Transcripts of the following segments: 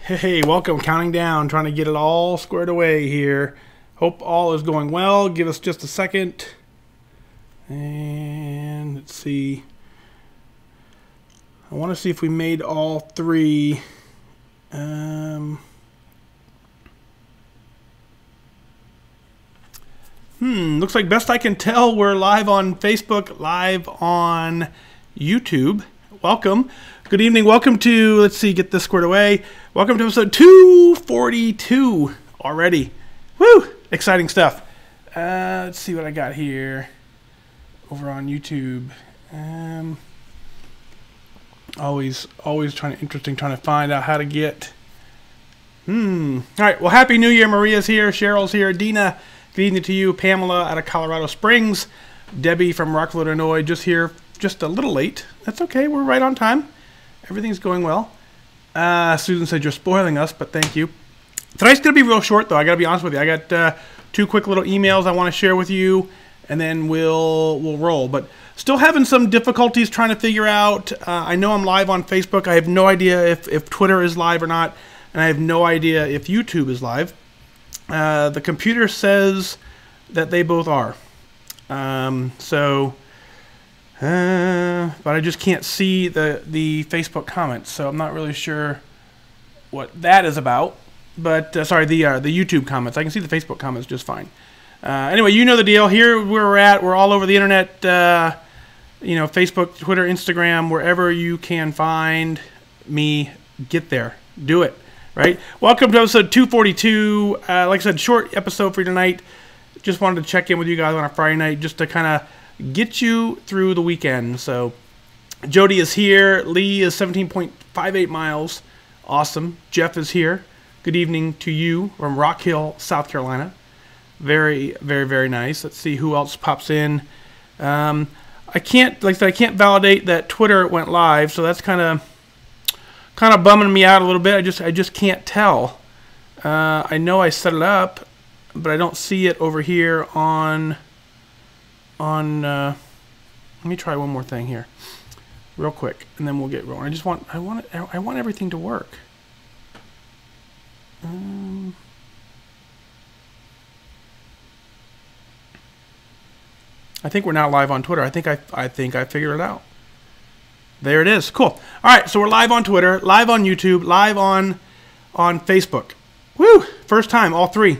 Hey, welcome. Counting down, trying to get it all squared away here. Hope all is going well. Give us just a second. And let's see. I want to see if we made all three. Looks like best I can tell, we're live on Facebook, live on YouTube. Welcome. Good evening. Welcome to, let's see, get this squared away. Welcome to episode 242 already. Woo! Exciting stuff. Let's see what I got here over on YouTube. Always interesting trying to find out how to get. All right. Well, Happy New Year. Maria's here. Cheryl's here. Dina, good evening to you. Pamela out of Colorado Springs. Debbie from Rockville, Illinois, just here, just a little late. That's okay. We're right on time. Everything's going well. Susan said you're spoiling us, but thank you. Tonight's going to be real short, though. I got to be honest with you. I got two quick little emails I want to share with you, and then we'll roll. But still having some difficulties trying to figure out. I know I'm live on Facebook. I have no idea if Twitter is live or not, and I have no idea if YouTube is live. The computer says that they both are. But I just can't see the Facebook comments, so I'm not really sure what that is about. But sorry, the YouTube comments. I can see the Facebook comments just fine. Anyway, you know the deal. Here where we're at, we're all over the internet. Facebook, Twitter, Instagram, wherever you can find me, get there. Do it. Right? Welcome to episode 242. Like I said, short episode for you tonight. Just wanted to check in with you guys on a Friday night just to kind of get you through the weekend. So Jody is here. Lee is 17.58 miles. Awesome. Jeff is here. Good evening to you from Rock Hill, South Carolina. Very, very, very nice. Let's see who else pops in. I can't, like I said, I can't validate that Twitter went live, so that's kind of bumming me out a little bit. I just can't tell. I know I set it up, but I don't see it over here on let me try one more thing here real quick, and then we'll get rolling. I want everything to work. I think we're now live on Twitter. I think I figured it out. There it is. Cool. All right, so we're live on Twitter, live on YouTube, live on Facebook. Woo! First time, all three.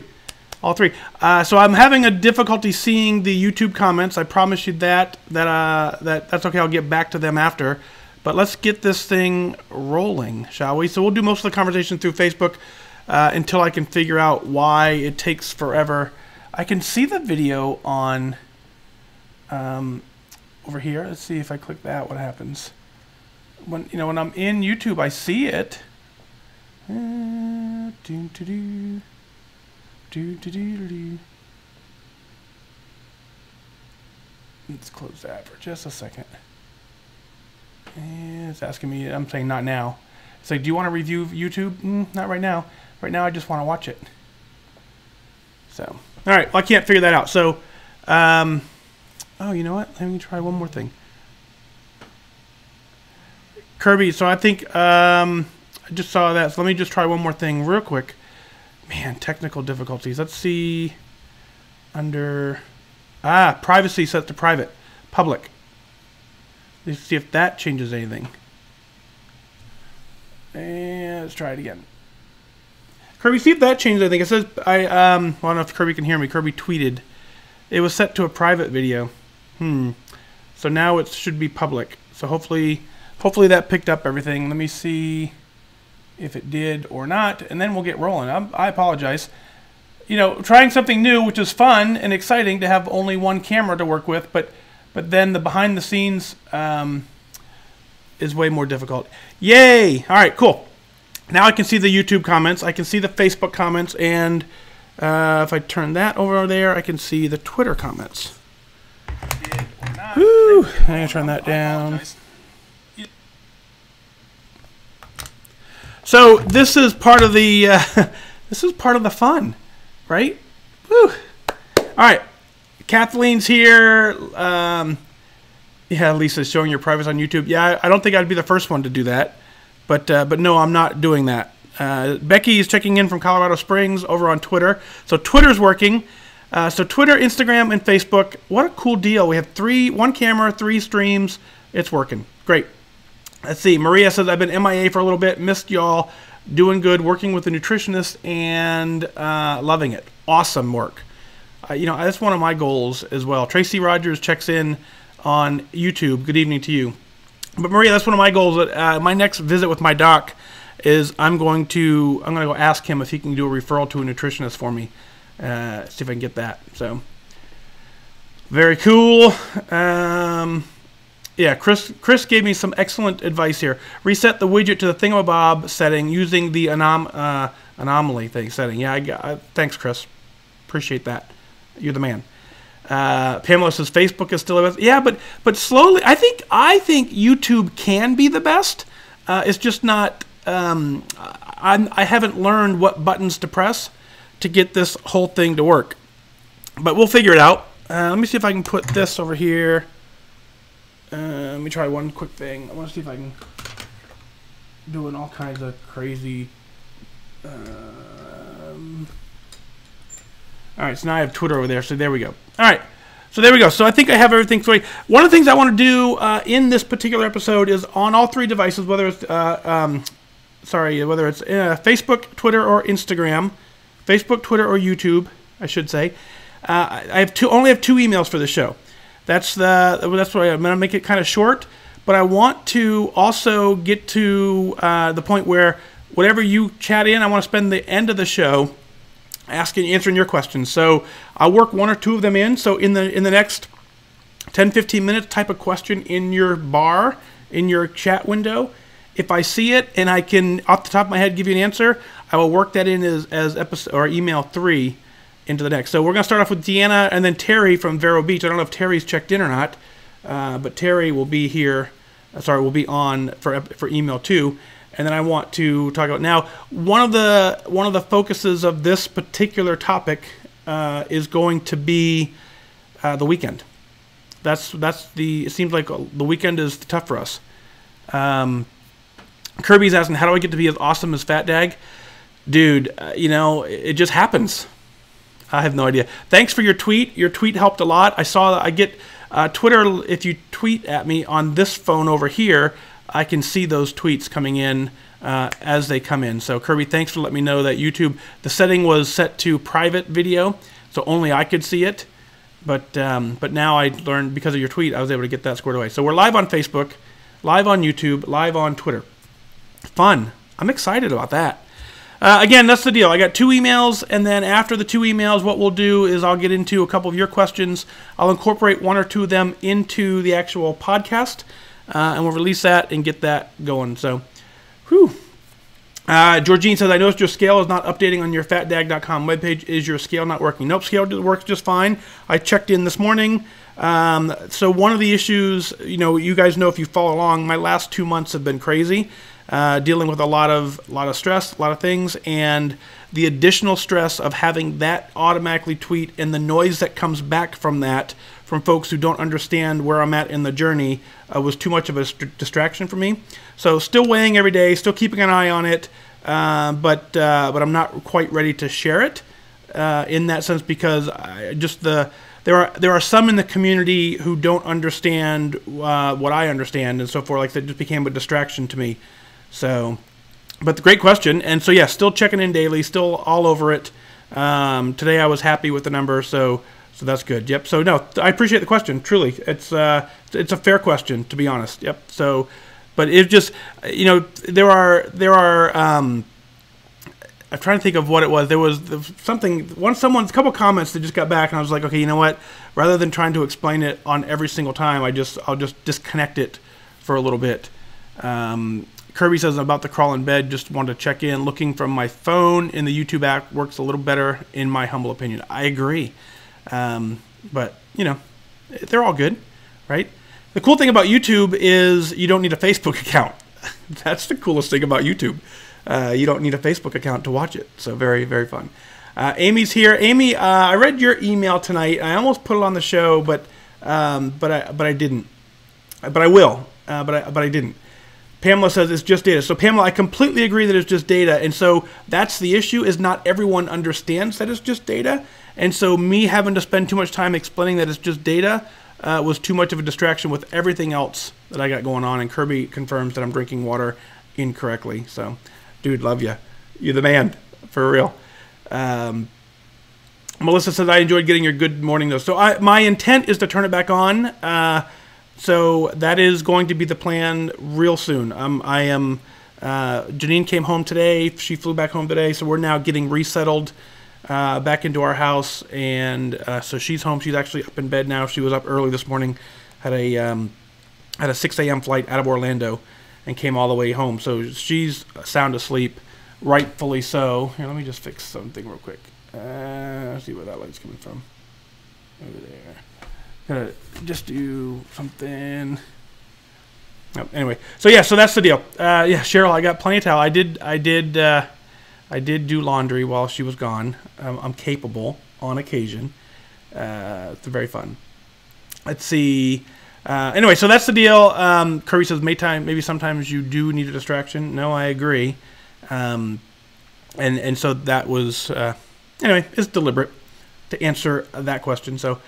So I'm having a difficulty seeing the YouTube comments. I promise you that's okay. I'll get back to them after. But let's get this thing rolling, shall we? So we'll do most of the conversation through Facebook until I can figure out why it takes forever. I can see the video on over here. Let's see if I click that, what happens. When I'm in YouTube, I see it. Let's close that for just a second. And it's asking me, I'm saying not now. It's like, do you want to review YouTube? Not right now. Right now I just want to watch it. So, all right, well, I can't figure that out. So, oh, you know what? Let me try one more thing. Kirby, so I think I just saw that. So let me just try one more thing real quick. Man, technical difficulties. Let's see. Under privacy set to private, public. Let's see if that changes anything. And let's try it again. Kirby, see if that changes anything. It says I don't know if Kirby can hear me. Kirby tweeted it was set to a private video. So now it should be public. So hopefully that picked up everything. Let me see if it did or not, and then we'll get rolling. I apologize. Trying something new, which is fun and exciting to have only one camera to work with, but then the behind the scenes is way more difficult. Yay! All right, cool. Now I can see the YouTube comments. I can see the Facebook comments, and if I turn that over there, I can see the Twitter comments. Woo! I'm gonna turn that down. So this is part of the fun, right? Woo! All right, Kathleen's here. Yeah, Lisa's showing your privates on YouTube. Yeah, I don't think I'd be the first one to do that, but no, I'm not doing that. Becky is checking in from Colorado Springs over on Twitter. So Twitter's working. So Twitter, Instagram, and Facebook. What a cool deal. We have one camera, 3 streams. It's working. Great. Let's see. Maria says, I've been MIA for a little bit. Missed y'all. Doing good. Working with a nutritionist and loving it. Awesome work. That's one of my goals as well. Tracy Rogers checks in on YouTube. Good evening to you. But Maria, that's one of my goals. My next visit with my doc is I'm going to go ask him if he can do a referral to a nutritionist for me. See if I can get that. So very cool. Yeah, Chris gave me some excellent advice here. Reset the widget to the thingamabob setting using the anomaly setting. Yeah, thanks, Chris. Appreciate that. You're the man. Pamela says Facebook is still the best. Yeah, but slowly, I think YouTube can be the best. It's just not. I haven't learned what buttons to press to get this whole thing to work, but we'll figure it out. Let me see if I can put this over here. Let me try one quick thing. I want to see if I can doing all kinds of crazy. All right, so now I have Twitter over there, so there we go. All right, so there we go. So I think I have everything for you. One of the things I want to do in this particular episode is on all 3 devices, whether it's Facebook, Twitter, or Instagram, Facebook, Twitter, or YouTube, I should say. I only have 2 emails for the show. That's what I'm going to make it kind of short, but I want to also get to the point where whatever you chat in, I want to spend the end of the show answering your questions. So I'll work 1 or 2 of them in. So in the next 10-15 minutes, type a question in your bar, in your chat window. If I see it and I can, off the top of my head, give you an answer, I will work that in as episode or email 3 into the next. So we're going to start off with Deanna and then Terry from Vero Beach. I don't know if Terry's checked in or not, but Terry will be here. Will be on for email 2. And then I want to talk about now one of the focuses of this particular topic is going to be the weekend. It seems like the weekend is tough for us. Kirby's asking, how do I get to be as awesome as FatDag? Dude, it just happens. I have no idea. Thanks for your tweet. Your tweet helped a lot. I saw that I get Twitter. If you tweet at me on this phone over here, I can see those tweets coming in as they come in. So Kirby, thanks for letting me know that YouTube, the setting was set to private video, so only I could see it. But now I learned, because of your tweet, I was able to get that squared away. So we're live on Facebook, live on YouTube, live on Twitter. Fun. I'm excited about that. Again, that's the deal. I got 2 emails, and then after the 2 emails, what we'll do is I'll get into a couple of your questions. I'll incorporate 1 or 2 of them into the actual podcast, and we'll release that and get that going. So, whew. Georgine says, I noticed your scale is not updating on your fatdag.com webpage. Is your scale not working? Nope, scale works just fine. I checked in this morning. So one of the issues, you guys know if you follow along, my last 2 months have been crazy. Dealing with a lot of stress, a lot of things, and the additional stress of having that automatically tweet and the noise that comes back from that, from folks who don't understand where I'm at in the journey, was too much of a distraction for me. So still weighing every day, still keeping an eye on it, but I'm not quite ready to share it in that sense, because there are some in the community who don't understand what I understand and so forth. Like, that just became a distraction to me. So, but the great question. And so, yeah, still checking in daily, still all over it. Today I was happy with the number, so that's good. Yep. So, no, I appreciate the question. Truly, it's a fair question, to be honest. Yep. So, but it just, there are. I'm trying to think of what it was. There was something. A couple comments that just got back, and I was like, okay, you know what? Rather than trying to explain it on every single time, I'll just disconnect it for a little bit. Kirby says, about the crawl in bed, just wanted to check in. Looking from my phone in the YouTube app works a little better, in my humble opinion. I agree. But, they're all good, right? The cool thing about YouTube is you don't need a Facebook account. That's the coolest thing about YouTube. You don't need a Facebook account to watch it. So very, very fun. Amy's here. Amy, I read your email tonight. I almost put it on the show, but I didn't. But I will. But I didn't. Pamela says it's just data. So Pamela, I completely agree that it's just data. And so that's the issue, is not everyone understands that it's just data. And so me having to spend too much time explaining that it's just data was too much of a distraction with everything else that I got going on. And Kirby confirms that I'm drinking water incorrectly. So, dude, love you. You're the man, for real. Melissa says, I enjoyed getting your good morning, though. So my intent is to turn it back on. So that is going to be the plan real soon. Janine came home today. She flew back home today. So we're now getting resettled back into our house. And so she's home. She's actually up in bed now. She was up early this morning. Had a 6 a.m. flight out of Orlando and came all the way home. So she's sound asleep, rightfully so. Here, let me just fix something real quick. Let's see where that light's coming from. Over there. Gonna just do something. Oh, anyway, so yeah, so that's the deal. Yeah, Cheryl, I got plenty of towel. I did do laundry while she was gone. I'm capable on occasion. It's very fun. Let's see. Anyway, so that's the deal. Curry says maybe sometimes you do need a distraction. No, I agree. And so that was anyway, it's deliberate to answer that question. So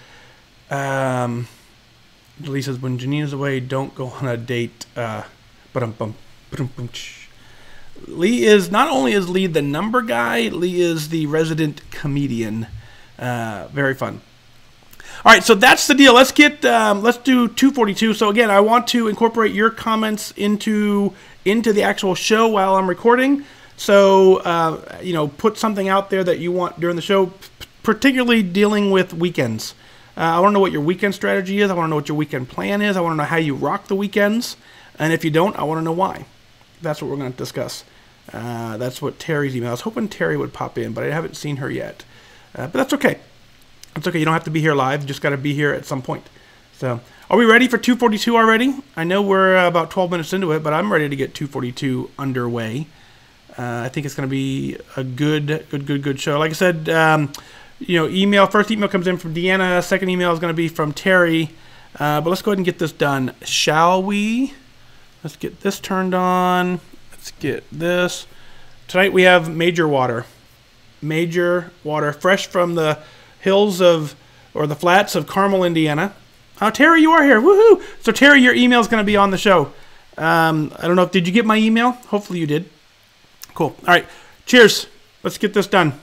Lee says, when Janine is away, don't go on a date. Lee is, not only is Lee the number guy, Lee is the resident comedian. Very fun. All right, so that's the deal. Let's do 242. So again, I want to incorporate your comments into the actual show while I'm recording. So put something out there that you want during the show, particularly dealing with weekends. I want to know what your weekend strategy is. I want to know what your weekend plan is. I want to know how you rock the weekends. And if you don't, I want to know why. That's what we're going to discuss. That's what Terry's email. I was hoping Terry would pop in, but I haven't seen her yet. But that's okay. It's okay. You don't have to be here live. You just got to be here at some point. So, are we ready for 242 already? I know we're about 12 minutes into it, but I'm ready to get 242 underway. I think it's going to be a good show. Like I said, email. First email comes in from Deanna. Second email is going to be from Terry. But let's go ahead and get this done, shall we? Let's get this turned on. Let's get this. Tonight we have Major Water. Major Water, fresh from the hills or the flats of Carmel, Indiana. Oh, Terry, you are here. Woohoo! So, Terry, your email is going to be on the show. I don't know. Did you get my email? Hopefully you did. Cool. All right. Cheers. Let's get this done.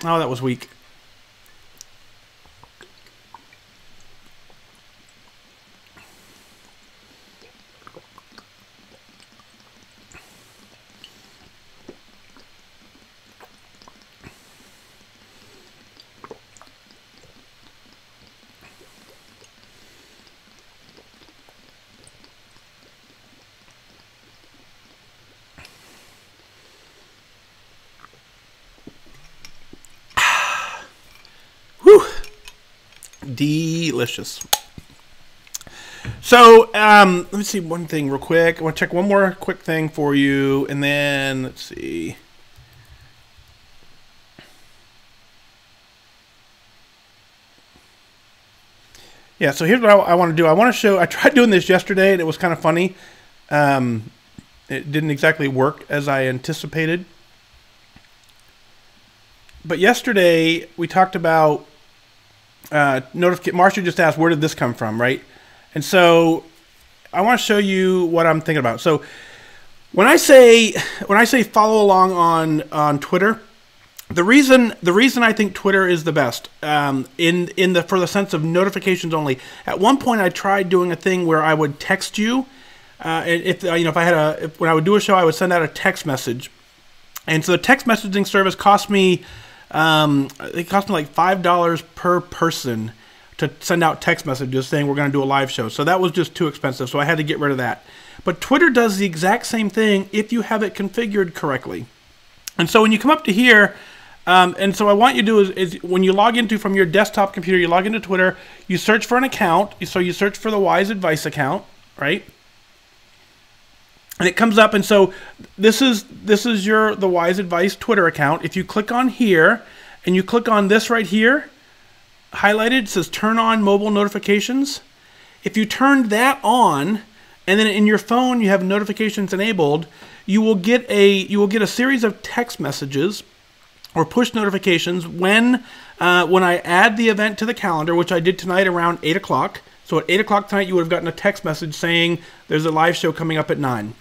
Oh, that was weak. Delicious. So, let me see one thing real quick. I want to check one more quick thing for you, and then let's see. Yeah, so here's what I want to do. I want to show, I tried doing this yesterday, and it was kind of funny. It didn't exactly work as I anticipated. But yesterday, we talked about Marcia just asked, where did this come from, right? And so I want to show you what I'm thinking about. So when I say follow along on Twitter, the reason I think Twitter is the best for the sense of notifications only. At one point, I tried doing a thing where I would text you. If when I would do a show, I would send out a text message, and so the text messaging service cost me. It cost me like $5 per person to send out text messages saying we're going to do a live show. So that was just too expensive, so I had to get rid of that. But Twitter does the exact same thing if you have it configured correctly. And so when you come up to here, and so what I want you to do is when you log into from your desktop computer, you log into Twitter, you search for an account. So you search for the WhysAdvice account, right? And it comes up, and so this is the WhysAdvice Twitter account. If you click on here, and you click on this right here, highlighted, it says turn on mobile notifications. If you turn that on, and then in your phone you have notifications enabled, you will get a series of text messages or push notifications when I add the event to the calendar, which I did tonight around 8 o'clock. So at 8 o'clock tonight, you would have gotten a text message saying there's a live show coming up at 9.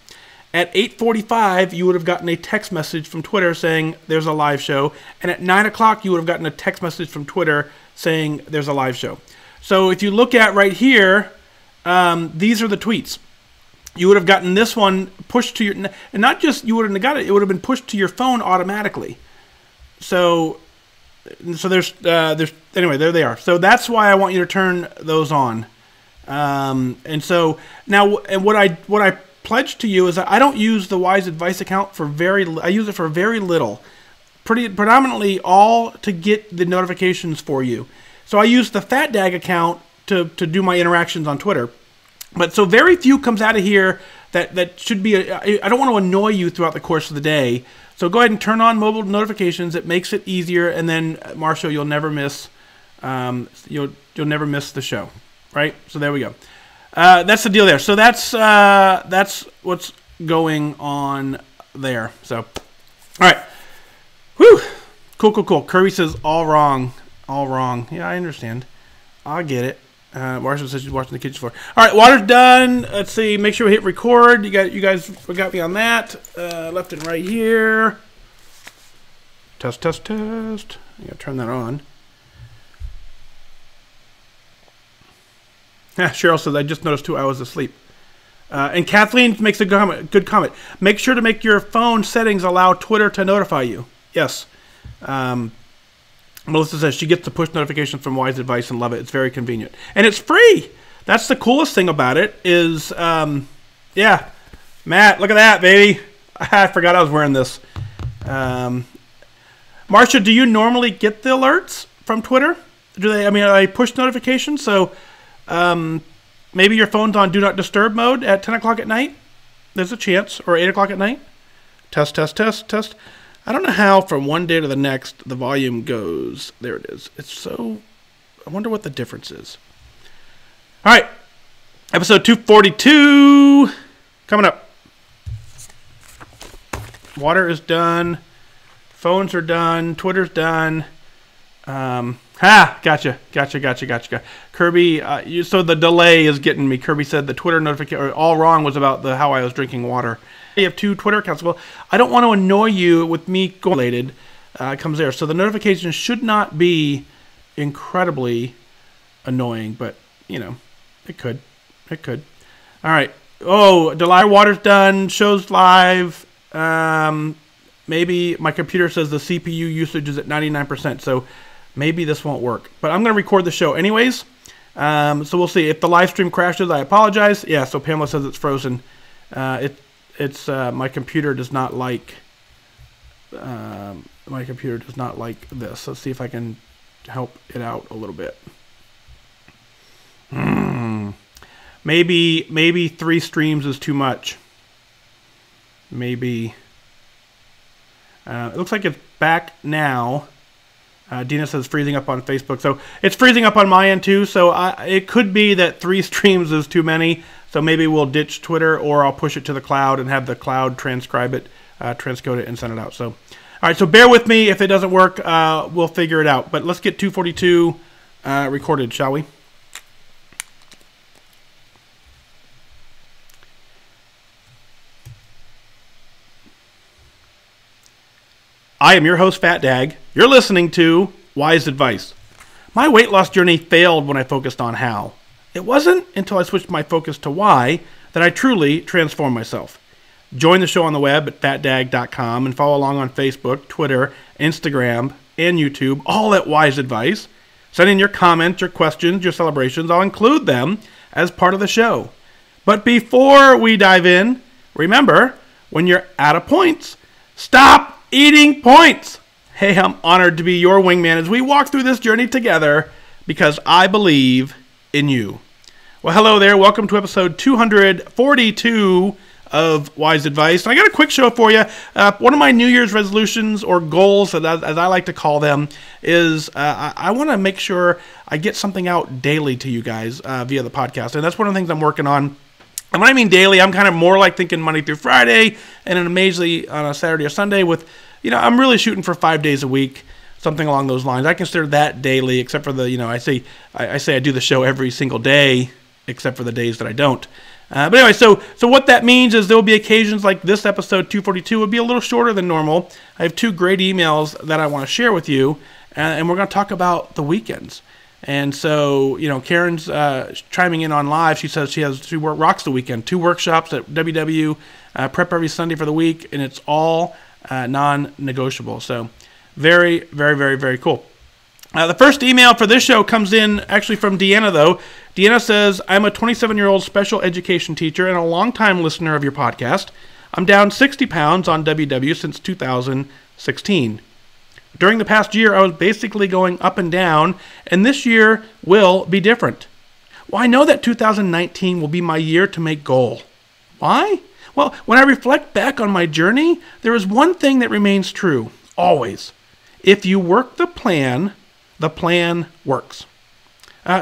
At 8:45, you would have gotten a text message from Twitter saying there's a live show. And at 9 o'clock, you would have gotten a text message from Twitter saying there's a live show. So if you look at right here, these are the tweets. You would have gotten this one pushed to your, and not just you would have got it, it would have been pushed to your phone automatically. So there's anyway, there they are. So that's why I want you to turn those on. And so now, and what I pledge to you is that I don't use the WhysAdvice account for I use it for very little, predominantly all to get the notifications for you. So I use the FatDag account to do my interactions on Twitter. But so very few comes out of here that should be, I don't want to annoy you throughout the course of the day. So go ahead and turn on mobile notifications. It makes it easier. And then Marshall, you'll never miss, you'll never miss the show, right? So there we go. That's the deal there. So that's what's going on there. So, all right. Whew. Cool. Kirby says all wrong. Yeah, I understand. I get it. Marshall says she's watching the kitchen floor. All right, water's done. Let's see. Make sure we hit record. You guys got me on that. Left and right here. Test. I gotta turn that on. Cheryl says I just noticed 2 hours of sleep. And Kathleen makes a good comment. Make sure to make your phone settings allow Twitter to notify you. Yes. Melissa says she gets the push notification from WhysAdvice and love it. It's very convenient. And it's free. That's the coolest thing about it is, yeah. Matt, look at that, baby. I forgot I was wearing this. Marcia, do you normally get the alerts from Twitter? Are they push notifications? So maybe your phone's on Do Not Disturb mode at 10 o'clock at night? There's a chance. Or 8 o'clock at night? Test. I don't know how from one day to the next the volume goes. There it is. It's so... I wonder what the difference is. All right. Episode 242 coming up. Water is done. Phones are done. Twitter's done. Gotcha. Kirby, so the delay is getting me. Kirby said the Twitter notification, all wrong was about how I was drinking water. You have 2 Twitter accounts. Well, I don't want to annoy you with me going related. Comes there. So the notification should not be incredibly annoying, but, it could. All right. Oh, Delia water's done. Show's live. Maybe my computer says the CPU usage is at 99%, so maybe this won't work. But I'm going to record the show anyways. So we'll see. If the live stream crashes, I apologize. Yeah, so Pamela says it's frozen. My computer does not like this. Let's see if I can help it out a little bit. Maybe 3 streams is too much. Maybe. It looks like it's back now. Dina says freezing up on Facebook. So it's freezing up on my end too. So it could be that 3 streams is too many. So maybe we'll ditch Twitter, or I'll push it to the cloud and have the cloud transcribe it, transcode it, and send it out. So, all right. So bear with me. If it doesn't work, we'll figure it out. But let's get 242 recorded, shall we? I am your host, FatDag. You're listening to WhysAdvice. My weight loss journey failed when I focused on how. It wasn't until I switched my focus to why that I truly transformed myself. Join the show on the web at fatdag.com and follow along on Facebook, Twitter, Instagram, and YouTube, all at WhysAdvice. Send in your comments, your questions, your celebrations. I'll include them as part of the show. But before we dive in, remember, when you're out of points, stop eating points. Hey, I'm honored to be your wingman as we walk through this journey together because I believe in you. Well, hello there. Welcome to episode 242 of WhysAdvice. And I got a quick show for you. One of my New Year's resolutions or goals, as I like to call them, is I want to make sure I get something out daily to you guys via the podcast. And that's one of the things I'm working on. And when I mean daily, I'm kind of more like thinking Monday through Friday, and then occasionally on a Saturday or Sunday with, I'm really shooting for 5 days a week, something along those lines. I consider that daily, except for the, I say I do the show every single day, except for the days that I don't. But anyway, so what that means is there will be occasions like this episode 242 would be a little shorter than normal. I have 2 great emails that I want to share with you, and we're going to talk about the weekends. And so, Karen's chiming in on live. She says she rocks the weekend. 2 workshops at WW, prep every Sunday for the week, and it's all non-negotiable. So very, very, very, very cool. The first email for this show comes in actually from Deanna, though. Deanna says, I'm a 27-year-old special education teacher and a longtime listener of your podcast. I'm down 60 pounds on WW since 2016. During the past year, I was basically going up and down, and this year will be different. Well, I know that 2019 will be my year to make goal. Why? Well, when I reflect back on my journey, there is one thing that remains true, always. If you work the plan works.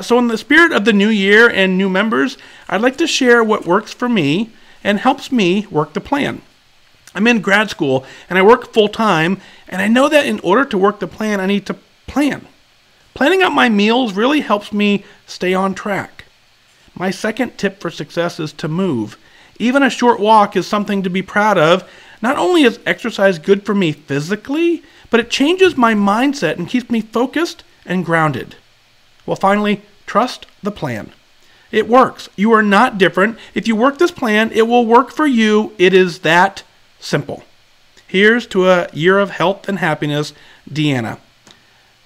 So in the spirit of the new year and new members, I'd like to share what works for me and helps me work the plan. I'm in grad school, and I work full-time, and I know that in order to work the plan, I need to plan. Planning out my meals really helps me stay on track. My second tip for success is to move. Even a short walk is something to be proud of. Not only is exercise good for me physically, but it changes my mindset and keeps me focused and grounded. Well, finally, trust the plan. It works. You are not different. If you work this plan, it will work for you. It is that simple. Here's to a year of health and happiness, Deanna.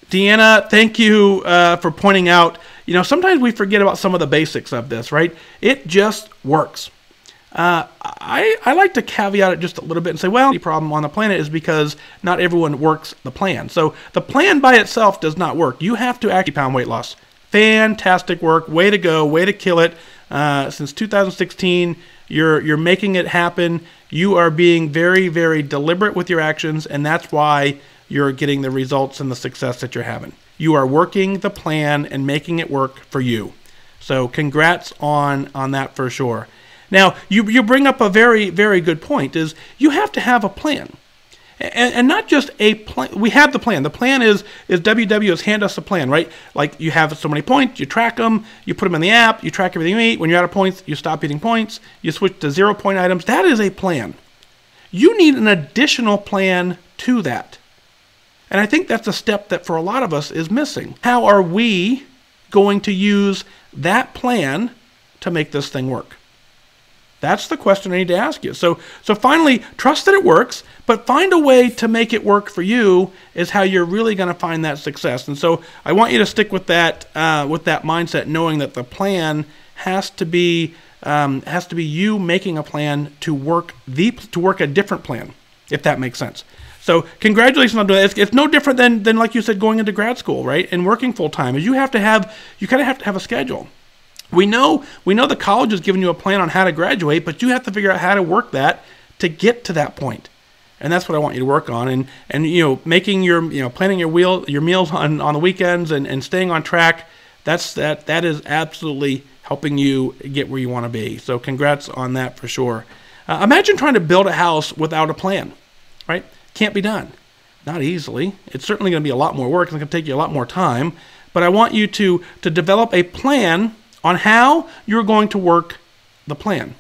Deanna, thank you for pointing out, sometimes we forget about some of the basics of this, right? It just works. I like to caveat it just a little bit and say, well, the problem on the planet is because not everyone works the plan. So the plan by itself does not work. You have to actually pound weight loss. Fantastic work. Way to go. Way to kill it. Since 2016, you're making it happen. You are being very, very deliberate with your actions, and that's why you're getting the results and the success that you're having. You are working the plan and making it work for you. So congrats on that for sure. Now, you bring up a very, very good point, is you have to have a plan. And not just a plan. We have the plan. The plan is WW has hand us a plan, right? Like you have so many points, you track them, you put them in the app, you track everything you eat. When you're out of points, you stop eating points, you switch to 0-point items. That is a plan. You need an additional plan to that. And I think that's a step that for a lot of us is missing. How are we going to use that plan to make this thing work? That's the question I need to ask you. So finally, trust that it works, but find a way to make it work for you is how you're really going to find that success. And so I want you to stick with that mindset, knowing that the plan has to be you making a plan to work a different plan, if that makes sense. So congratulations on doing that. It's no different than like you said, going into grad school, right, and working full time. Is you kind of have to have a schedule. We know the college is giving you a plan on how to graduate, but you have to figure out how to work that to get to that point. And that's what I want you to work on. And making your planning your meals on the weekends and staying on track, that is absolutely helping you get where you want to be. So congrats on that for sure. Imagine trying to build a house without a plan, right? Can't be done. Not easily. It's certainly going to be a lot more work. It's going to take you a lot more time. But I want you to develop a plan on how you're going to work the plan.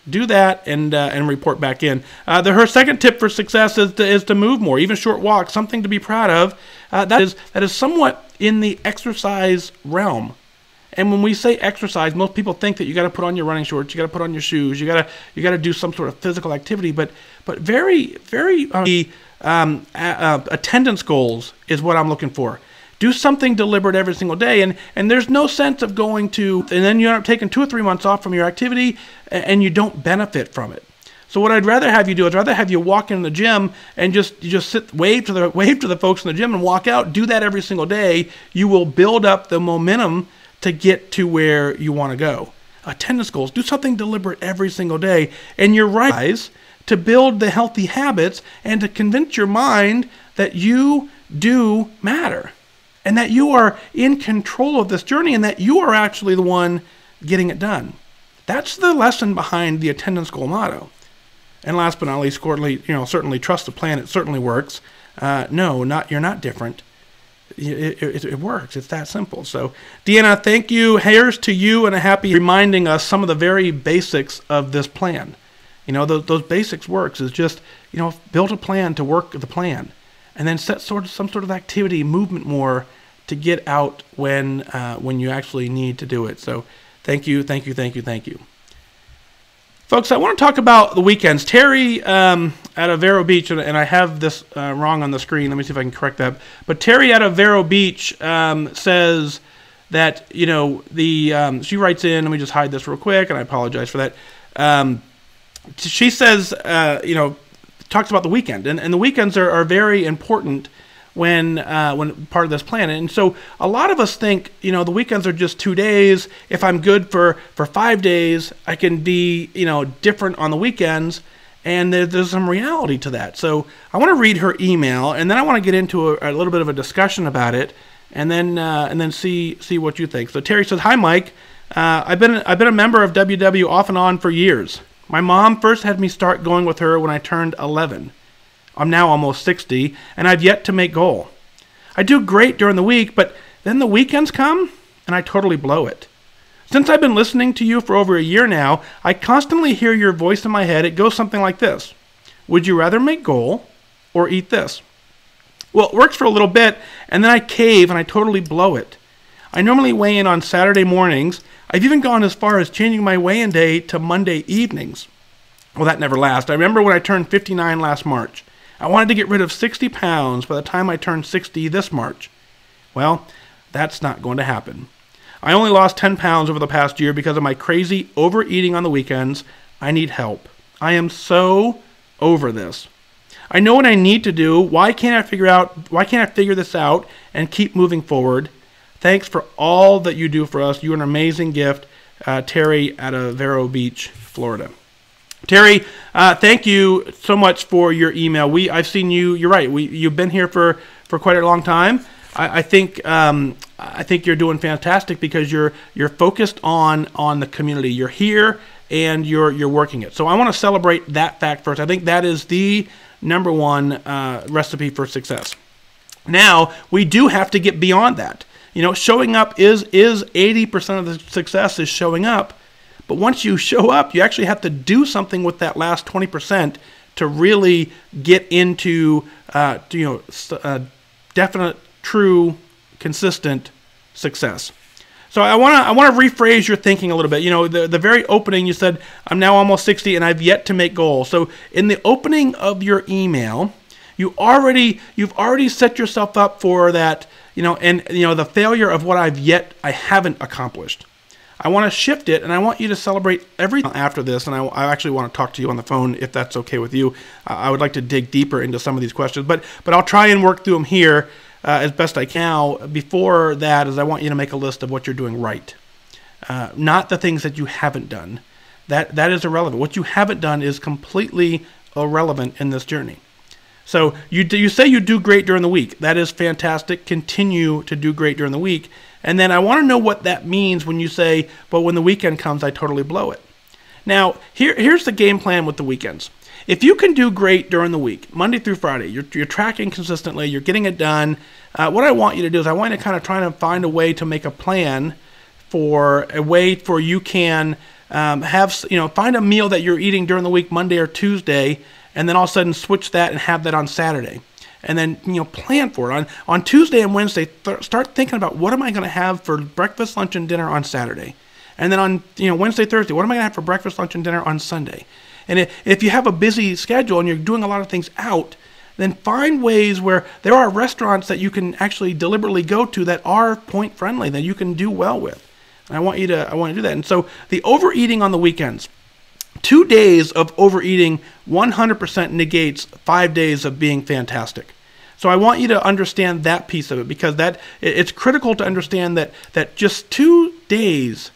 Do that and report back in. Her second tip for success is to move more, even short walks, something to be proud of. That is somewhat in the exercise realm. And when we say exercise, most people think that you got to put on your running shorts, you got to put on your shoes, you got to do some sort of physical activity. But very, very attendance goals is what I'm looking for. Do something deliberate every single day, and there's no sense of going to, and then you end up taking 2 or 3 months off from your activity, and you don't benefit from it. So what I'd rather have you do is have you walk in the gym and just sit, wave to the folks in the gym and walk out. Do that every single day. You will build up the momentum to get to where you want to go. attendance goals. Do something deliberate every single day. And you're right, guys, to build the healthy habits and to convince your mind that you do matter and that you are in control of this journey and that you are actually the one getting it done. That's the lesson behind the attendance goal motto. And last but not least, certainly trust the plan. It certainly works. No, you're not different. It works. It's that simple. So, Deanna, thank you. Here's to you and a happy reminding us some of the very basics of this plan. Those basics works is just, build a plan to work the plan, and then set some sort of activity, movement more to get out when you actually need to do it. So, thank you. Folks, I want to talk about the weekends. Terry out of Vero Beach, and I have this wrong on the screen. Let me see if I can correct that. But Terry out of Vero Beach says that, she writes in, let me just hide this real quick, and I apologize for that. She says, talks about the weekend. And the weekends are very important when part of this plan. And so a lot of us think, the weekends are just 2 days. If I'm good for 5 days, I can be, different on the weekends. And there's some reality to that. So I want to read her email, and then I want to get into a little bit of a discussion about it, and then see what you think. So Terry says, "Hi, Mike. I've been a member of WW off and on for years. My mom first had me start going with her when I turned 11. I'm now almost 60, and I've yet to make goal. I do great during the week, but then the weekends come, and I totally blow it. Since I've been listening to you for over a year now, I constantly hear your voice in my head. It goes something like this: would you rather make goal or eat this? Well, it works for a little bit, and then I cave, and I totally blow it. I normally weigh in on Saturday mornings. I've even gone as far as changing my weigh-in day to Monday evenings. Well, that never lasts. I remember when I turned 59 last March. I wanted to get rid of 60 pounds by the time I turned 60 this March. Well, that's not going to happen. I only lost 10 pounds over the past year because of my crazy overeating on the weekends. I need help. I am so over this. I know what I need to do. Why can't I figure this out and keep moving forward? Thanks for all that you do for us. You're an amazing gift." Terry out of Vero Beach, Florida. Terry, thank you so much for your email. I've seen you. You're right. You've been here for quite a long time. I think you're doing fantastic because you're focused on the community. You're here and you're working it. So I want to celebrate that fact first. I think that is the number one recipe for success. Now we do have to get beyond that. Showing up is 80% of the success is showing up. But once you show up, you actually have to do something with that last 20% to really get into definite, true, consistent success. So I want to rephrase your thinking a little bit. The very opening, you said, "I'm now almost 60 and I've yet to make goals." So in the opening of your email, you've already set yourself up for that. The failure of what I haven't accomplished. I want to shift it, and I want you to celebrate everything after this, and I actually want to talk to you on the phone, if that's okay with you. I would like to dig deeper into some of these questions, but I'll try and work through them here as best I can. Before that, I want you to make a list of what you're doing right, not the things that you haven't done. That is irrelevant. What you haven't done is completely irrelevant in this journey. So you say you do great during the week. That is fantastic. Continue to do great during the week. And then I want to know what that means when you say, "but when the weekend comes, I totally blow it." Now, here's the game plan with the weekends. If you can do great during the week, Monday through Friday, you're tracking consistently, you're getting it done, what I want you to do is I want you to kind of try to find a way to make a plan for you can find a meal that you're eating during the week, Monday or Tuesday, and then all of a sudden switch that and have that on Saturday. And then, plan for it. On Tuesday and Wednesday, start thinking about what am I going to have for breakfast, lunch, and dinner on Saturday. And then on Wednesday, Thursday, what am I going to have for breakfast, lunch, and dinner on Sunday? And if you have a busy schedule and you're doing a lot of things out, then find ways where there are restaurants that you can actually deliberately go to that are point friendly, that you can do well with. And I want you to do that. And so the overeating on the weekends. 2 days of overeating 100% negates 5 days of being fantastic. So I want you to understand that piece of it, because it's critical to understand that just 2 days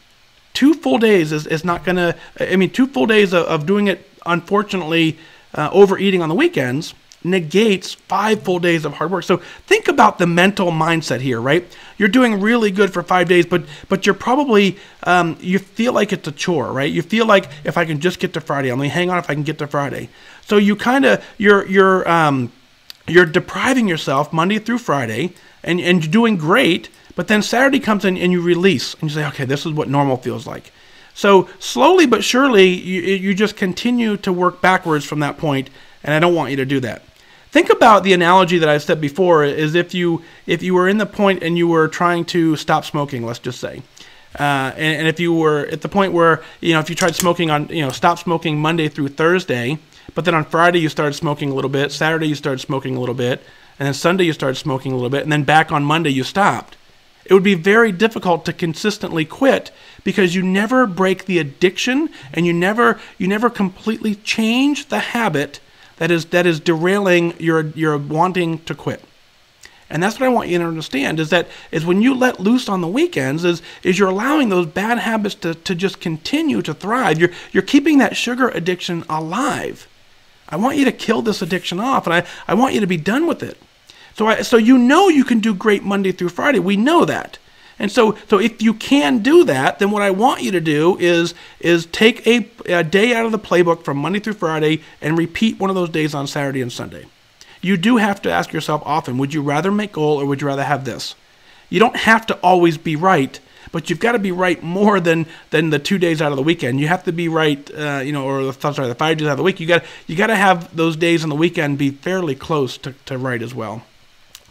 2 full days is not going to, I mean, 2 full days of doing it, unfortunately, overeating on the weekends negates 5 full days of hard work. So think about the mental mindset here, right? You're doing really good for 5 days, but you're probably, you feel like it's a chore, right? You feel like, if I can just get to Friday, I'm going to hang on if I can get to Friday. So you kind of, you're depriving yourself Monday through Friday, and you're doing great, but then Saturday comes in and you release, and you say, okay, this is what normal feels like. So slowly but surely, you just continue to work backwards from that point, and I don't want you to do that. Think about the analogy that I said before, is if you were in the point and you were trying to stop smoking, let's just say, and if you were at the point where, if you tried smoking on, stop smoking Monday through Thursday, but then on Friday you started smoking a little bit, Saturday you started smoking a little bit, and then Sunday you started smoking a little bit, and then back on Monday you stopped. It would be very difficult to consistently quit, because you never break the addiction, and you never completely change the habit that is derailing your wanting to quit. And that's what I want you to understand, is when you let loose on the weekends, is you're allowing those bad habits to just continue to thrive. You're keeping that sugar addiction alive. I want you to kill this addiction off, and I want you to be done with it. So you can do great Monday through Friday. We know that. And so if you can do that, then what I want you to do is take a day out of the playbook from Monday through Friday and repeat one of those days on Saturday and Sunday. You do have to ask yourself often, would you rather make goal or would you rather have this? You don't have to always be right, but you've got to be right more than the 2 days out of the weekend. You have to be right, or the 5 days out of the week. You got to have those days on the weekend be fairly close to right as well.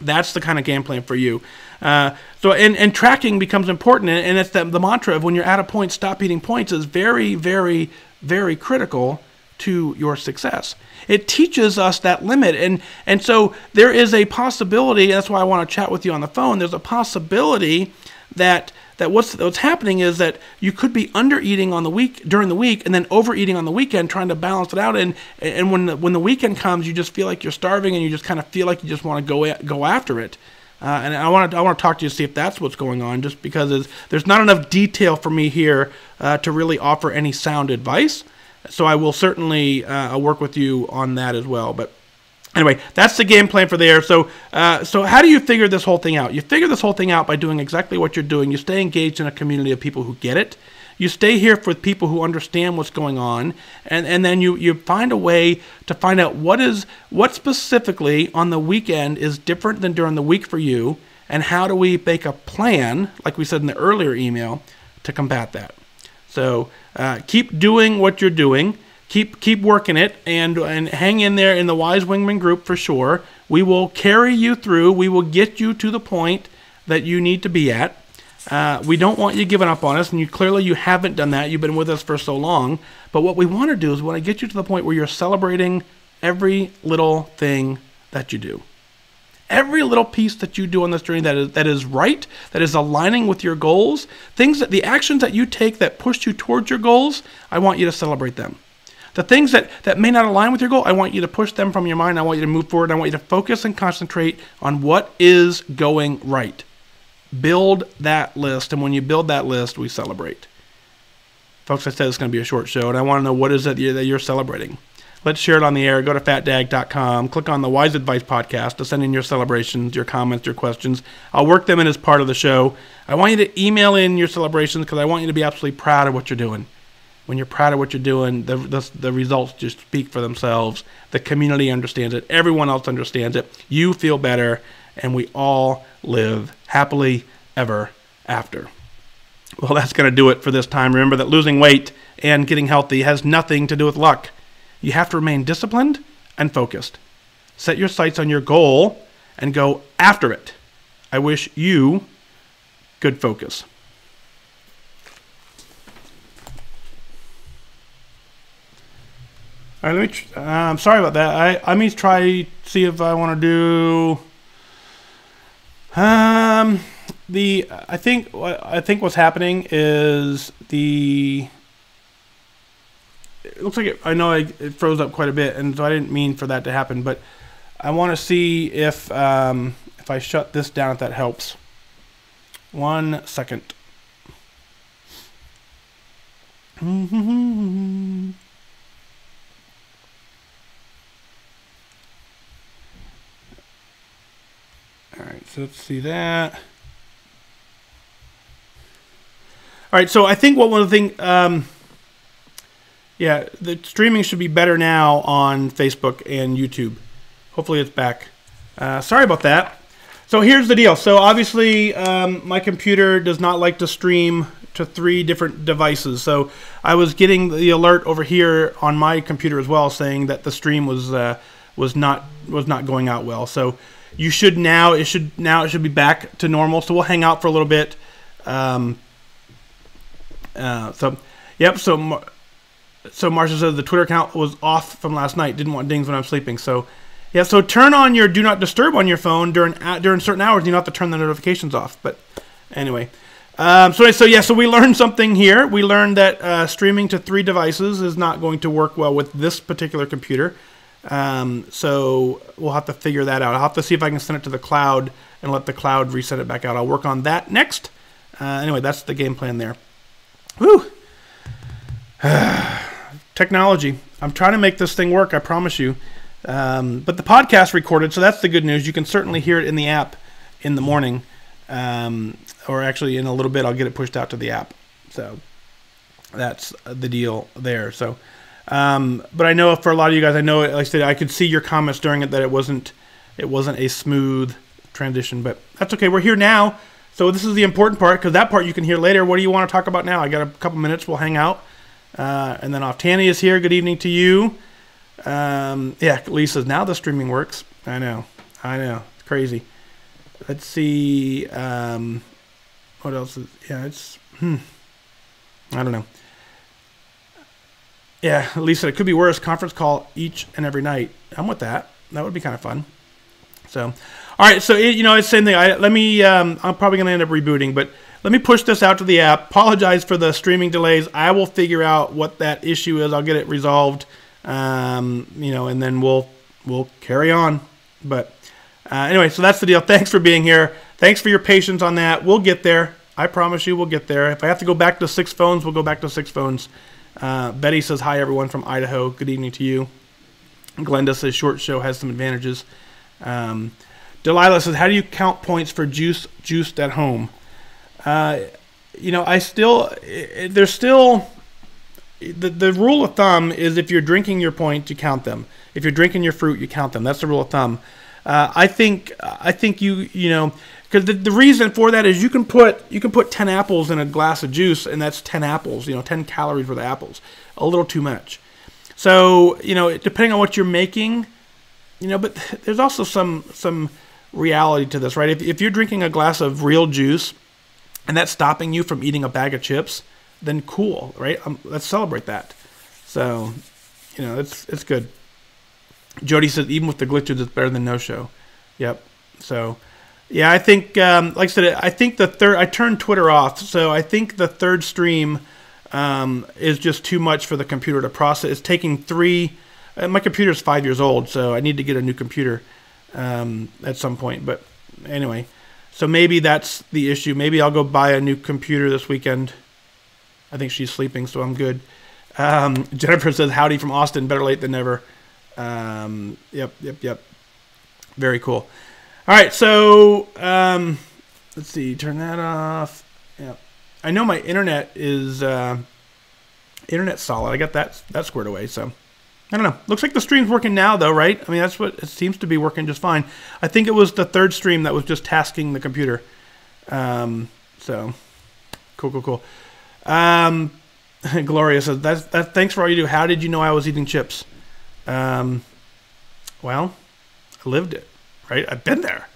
That's the kind of game plan for you. And tracking becomes important, and it's the mantra of when you're at a point, stop eating points is very, very, very critical to your success. It teaches us that limit, and so there is a possibility, and that's why I want to chat with you on the phone, there's a possibility that what's happening is that you could be under-eating during the week and then overeating on the weekend, trying to balance it out, and when the weekend comes, you just feel like you're starving, and you just kind of feel like you just want to go after it. And I want to talk to you to see if that's what's going on, just because there's not enough detail for me here to really offer any sound advice. So I will certainly work with you on that as well. But anyway, that's the game plan for there. So how do you figure this whole thing out? You figure this whole thing out by doing exactly what you're doing. You stay engaged in a community of people who get it. You stay here with people who understand what's going on, and then you find a way to find out what specifically on the weekend is different than during the week for you, and how do we make a plan, like we said in the earlier email, to combat that. So keep doing what you're doing. Keep working it, and hang in there in the WhysWingman group for sure. We will carry you through. We will get you to the point that you need to be at. We don't want you giving up on us, and clearly you haven't done that. You've been with us for so long. But what we want to do is we want to get you to the point where you're celebrating every little thing that you do. Every little piece that you do on this journey that is right, that is aligning with your goals, the actions that you take that push you towards your goals, I want you to celebrate them. The things that may not align with your goal, I want you to push them from your mind. I want you to move forward. I want you to focus and concentrate on what is going right. Build that list, and when you build that list, we celebrate. Folks, I said it's going to be a short show, and I want to know what is it that you're celebrating. Let's share it on the air. Go to FatDag.com. Click on the WhysAdvice podcast to send in your celebrations, your comments, your questions. I'll work them in as part of the show. I want you to email in your celebrations, because I want you to be absolutely proud of what you're doing. When you're proud of what you're doing, the results just speak for themselves. The community understands it. Everyone else understands it. You feel better, and we all live happily ever after. Well, that's going to do it for this time. Remember that losing weight and getting healthy has nothing to do with luck. You have to remain disciplined and focused. Set your sights on your goal and go after it. I wish you good focus. All right, I'm sorry about that. Let me try see if I want to do. I think what's happening is it looks like I know it froze up quite a bit, and so I didn't mean for that to happen. But I want to see if I shut this down, if that helps. 1 second. All right, so let's see that. All right, so I think one of the things, yeah, the streaming should be better now on Facebook and YouTube. Hopefully it's back. Sorry about that. So here's the deal. So obviously my computer does not like to stream to 3 different devices. So I was getting the alert over here on my computer as well, saying that the stream was not going out well. So you should now it should be back to normal. So we'll hang out for a little bit. So yep. So Marcia says the Twitter account was off from last night. Didn't want dings when I'm sleeping. So yeah. So turn on your do not disturb on your phone during certain hours. You don't have to turn the notifications off. But anyway. So we learned something here. We learned that streaming to 3 devices is not going to work well with this particular computer. So we'll have to figure that out. I'll have to see if I can send it to the cloud and let the cloud reset it back out. I'll work on that next. Anyway, that's the game plan there. Whew. Technology. I'm trying to make this thing work, I promise you. But the podcast recorded, so that's the good news. You can certainly hear it in the app in the morning. Or actually in a little bit I'll get it pushed out to the app. So that's the deal there. So but I know for a lot of you guys, I know, like I said, I could see your comments during it that it wasn't a smooth transition, but that's okay. We're here now. So this is the important part, because that part you can hear later. What do you want to talk about now? I got a couple minutes. We'll hang out. And then off. Tanny is here. Good evening to you. Yeah, Lee says, now the streaming works. I know. It's crazy. Let's see. What else is? Yeah, it's. I don't know. Yeah, Lisa, it could be worse. Conference call each and every night. I'm with that. That would be kind of fun. So, all right. So it's the same thing. I'm probably gonna end up rebooting, but let me push this out to the app. Apologize for the streaming delays. I will figure out what that issue is. I'll get it resolved. And then we'll carry on. But anyway, so that's the deal. Thanks for being here. Thanks for your patience on that. We'll get there. I promise you we'll get there. If I have to go back to 6 phones, we'll go back to 6 phones. Betty says, hi, everyone from Idaho. Good evening to you. Glenda says, short show has some advantages. Delilah says, how do you count points for juiced at home? There's still... The rule of thumb is if you're drinking your points, you count them. If you're drinking your fruit, you count them. That's the rule of thumb. I think because the reason for that is you can put 10 apples in a glass of juice, and that's 10 apples, 10 calories worth of apples. A little too much. So, depending on what you're making, but there's also some reality to this, right? If you're drinking a glass of real juice and that's stopping you from eating a bag of chips, then cool, right? Let's celebrate that. So, it's good. Jody says, even with the glitches, it's better than no show. Yep. So, yeah, I think, like I said, I think I turned Twitter off. So I think the third stream is just too much for the computer to process. It's taking 3. My computer's 5 years old, so I need to get a new computer at some point. But anyway, so maybe that's the issue. Maybe I'll go buy a new computer this weekend. I think she's sleeping, so I'm good. Jennifer says, howdy from Austin, better late than never. Yep. Very cool. All right, so let's see, turn that off. Yeah, I know my internet is internet's solid. I got that squared away, so I don't know. Looks like the stream's working now, though, right? I mean, that's what it seems to be working just fine. I think it was the third stream that was just tasking the computer. So cool. Gloria says, thanks for all you do. How did you know I was eating chips? Well, I lived it, right? I've been there.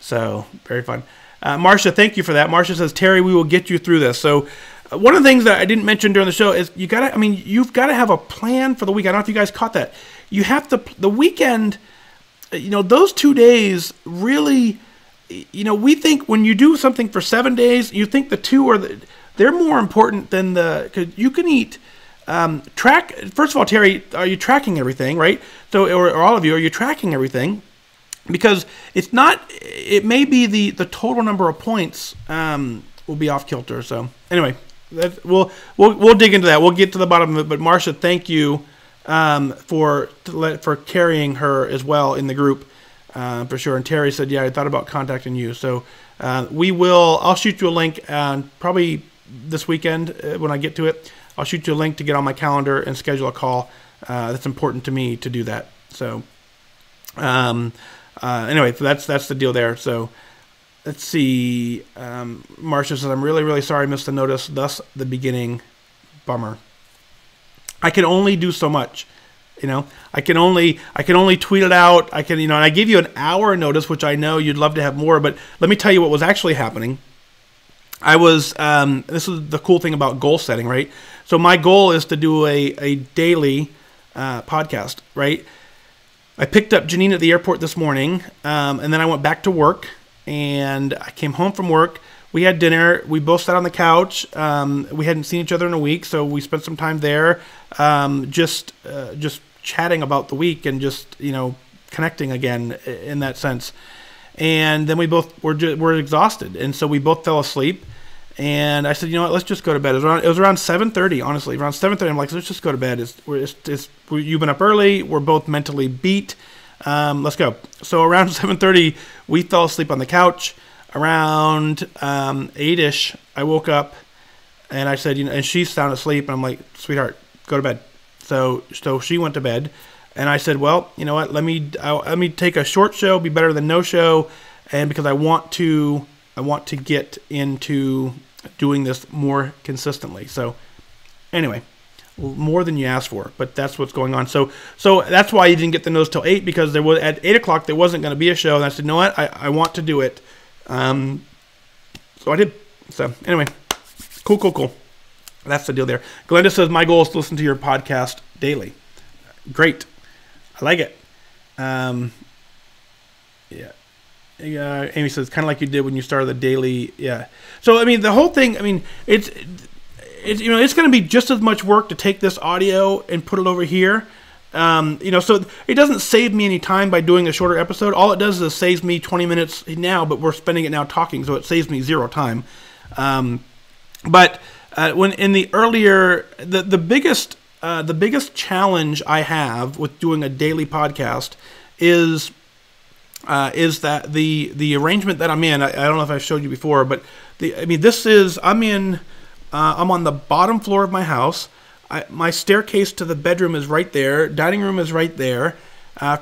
So, very fun. Marcia, thank you for that. Marcia says, Terry, we will get you through this. So, one of the things that I didn't mention during the show is you've got to have a plan for the week. I don't know if you guys caught that. You have to, the weekend, those 2 days really, we think when you do something for 7 days, you think the 2 they're more important than because you can eat, first of all, Terry, are you tracking everything, right? So, or all of you, are you tracking everything? Because it may be the total number of points will be off kilter. So anyway, we'll dig into that. We'll get to the bottom of it. But Marcia, thank you for carrying her as well in the group for sure. And Terry said, yeah, I thought about contacting you. So I'll shoot you a link probably this weekend when I get to it. I'll shoot you a link to get on my calendar and schedule a call. That's important to me to do that. So anyway, that's the deal there. So let's see. Marcia says, I'm really, really sorry I missed the notice. Thus the beginning. Bummer. I can only do so much. I can only tweet it out. And I give you an hour notice, which I know you'd love to have more, but let me tell you what was actually happening. This is the cool thing about goal setting, right? So my goal is to do a daily podcast, right? I picked up Janine at the airport this morning, and then I went back to work, and I came home from work. We had dinner. We both sat on the couch. We hadn't seen each other in a week, so we spent some time there, just chatting about the week and just connecting again in that sense. And then we both were exhausted, and so we both fell asleep. And I said, you know what, let's just go to bed. It was around 7:30, honestly. Around 7:30, I'm like, let's just go to bed. You've been up early. We're both mentally beat. Let's go. So around 7:30, we fell asleep on the couch. Around 8-ish, I woke up, and I said, and she's sound asleep. And I'm like, sweetheart, go to bed. So she went to bed. And I said, well, you know what, let me take a short show, be better than no show. And because I want to get into doing this more consistently. So anyway, more than you asked for, but that's what's going on. So that's why you didn't get the notice till 8, because at 8 o'clock there wasn't going to be a show. And I said, you know what, I want to do it. So I did. So anyway, cool. That's the deal there. Glenda says, my goal is to listen to your podcast daily. Great. I like it. Yeah. Amy says, kind of like you did when you started the daily. Yeah. So, the whole thing, it's it's going to be just as much work to take this audio and put it over here. So it doesn't save me any time by doing a shorter episode. All it does is it saves me 20 minutes now, but we're spending it now talking, so it saves me 0 time. But when in the earlier, the biggest challenge I have with doing a daily podcast is that the arrangement that I'm in. I don't know if I showed you before, but I'm on the bottom floor of my house. My staircase to the bedroom is right there. Dining room is right there.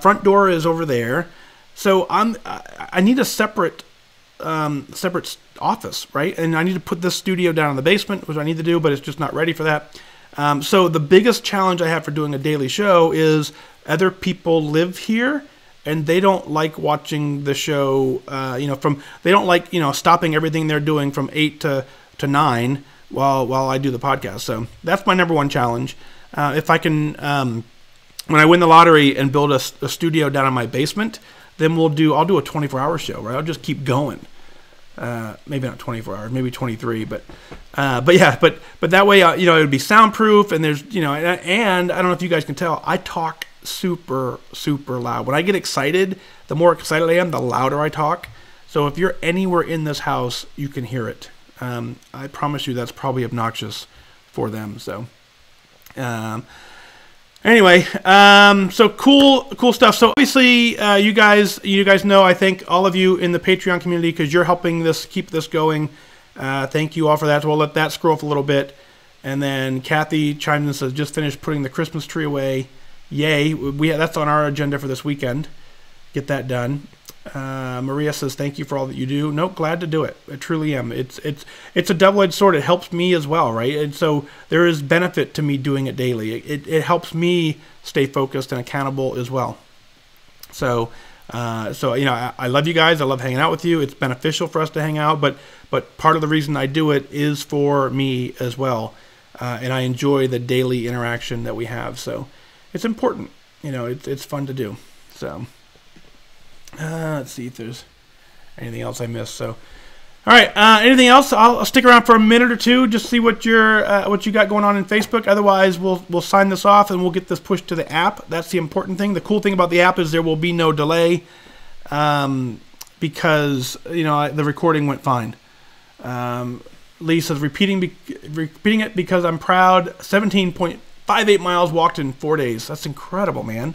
Front door is over there. So I need a separate office, right? And I need to put this studio down in the basement, which I need to do, but it's just not ready for that. So the biggest challenge I have for doing a daily show is other people live here, and they don't like watching the show. They don't like stopping everything they're doing from 8 to 9 while I do the podcast. So that's my number one challenge. If I can, when I win the lottery and build a studio down in my basement, then I'll do a 24-hour show, right? I'll just keep going. Maybe not 24 hours, maybe 23, but that way, it would be soundproof, and there's, and I don't know if you guys can tell, I talk super, super loud. When I get excited, the more excited I am, the louder I talk. So if you're anywhere in this house, you can hear it. I promise you that's probably obnoxious for them. So, anyway, so cool stuff. So obviously, you guys know, I thank all of you in the Patreon community because you're helping keep this going. Thank you all for that. So we'll let that scroll up a little bit. And then Kathy chimes in and says, just finished putting the Christmas tree away. Yay. That's on our agenda for this weekend. Get that done. Maria says, thank you for all that you do. No, glad to do it. I truly am. It's a double-edged sword. It helps me as well, right? And so there is benefit to me doing it daily. It helps me stay focused and accountable as well. So I love you guys. I love hanging out with you. It's beneficial for us to hang out, but part of the reason I do it is for me as well. And I enjoy the daily interaction that we have. So it's important. It's fun to do. So let's see if there's anything else I missed. So, all right. Anything else? I'll stick around for a minute or two, just see what you got going on in Facebook. Otherwise, we'll sign this off and we'll get this pushed to the app. That's the important thing. The cool thing about the app is there will be no delay, because the recording went fine. Lee says, repeating it because I'm proud. 17.58 miles walked in 4 days. That's incredible, man.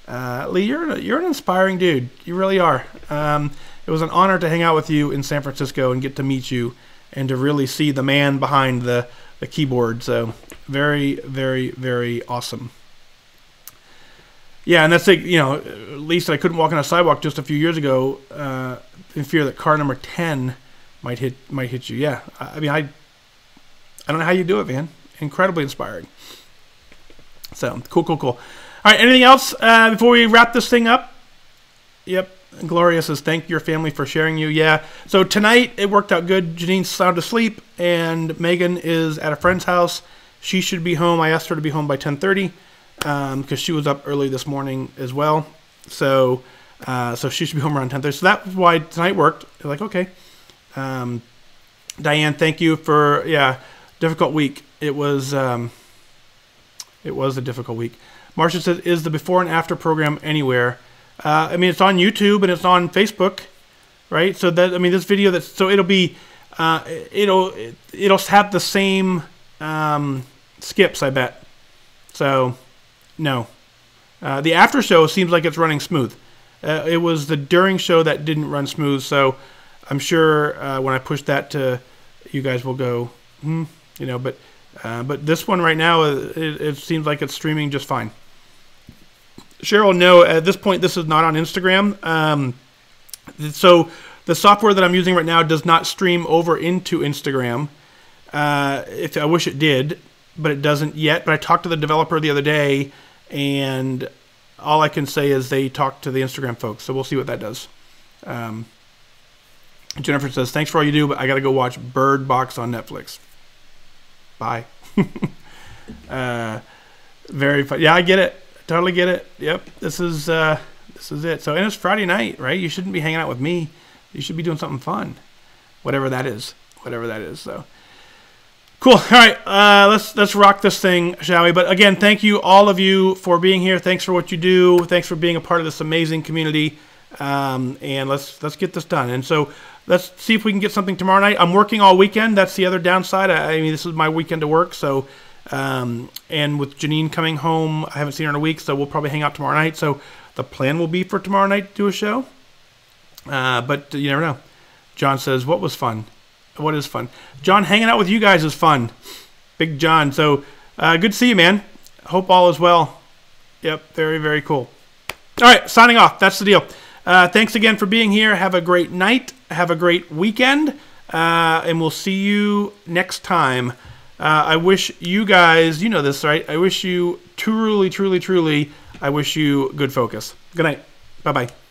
Lee, you're an inspiring dude. You really are. It was an honor to hang out with you in San Francisco and get to meet you and to really see the man behind the keyboard. So very, very, very awesome. Yeah, and that's like, you know, at least I couldn't walk on a sidewalk just a few years ago in fear that car number 10 might hit you. Yeah, I mean, I don't know how you do it, man. Incredibly inspiring. So cool. All right, anything else before we wrap this thing up? Yep. Gloria says, thank your family for sharing you. Yeah. So tonight it worked out good. Janine's sound asleep, and Megan is at a friend's house. She should be home. I asked her to be home by 10:30 because she was up early this morning as well. So she should be home around 10:30. So that's why tonight worked. They're like, okay. Diane, thank you for difficult week. It was a difficult week. Marcia says, is the before and after program anywhere? I mean, it's on YouTube and it's on Facebook, right? So that, I mean, this video it'll be, it'll have the same skips, I bet. So, no. The after show seems like it's running smooth. It was the during show that didn't run smooth. So, I'm sure when I push that to you guys will go, but this one right now, it seems like it's streaming just fine. Cheryl, no, at this point, this is not on Instagram. So the software that I'm using right now does not stream over into Instagram. I wish it did, but it doesn't yet. But I talked to the developer the other day, and all I can say is they talked to the Instagram folks. So we'll see what that does. Jennifer says, thanks for all you do, but I got to go watch Bird Box on Netflix. Bye. Very fun. Yeah, I get it. Totally get it. Yep. This is it. So, and it's Friday night, right? You shouldn't be hanging out with me. You should be doing something fun. Whatever that is. So cool. All right. Let's rock this thing, shall we? But again, thank you all of you for being here. Thanks for what you do. Thanks for being a part of this amazing community. And let's get this done. And so let's see if we can get something tomorrow night. I'm working all weekend. That's the other downside. I mean, this is my weekend to work. So, and with Janine coming home, I haven't seen her in a week, so we'll probably hang out tomorrow night. So the plan will be for tomorrow night to do a show. But you never know. John says, what was fun? What is fun? John, hanging out with you guys is fun. Big John. So good to see you, man. Hope all is well. Yep. Very, very cool. All right. Signing off. That's the deal. Thanks again for being here. Have a great night. Have a great weekend. And we'll see you next time. I wish you guys, you know this, right? I wish you truly, I wish you good focus. Good night. Bye-bye.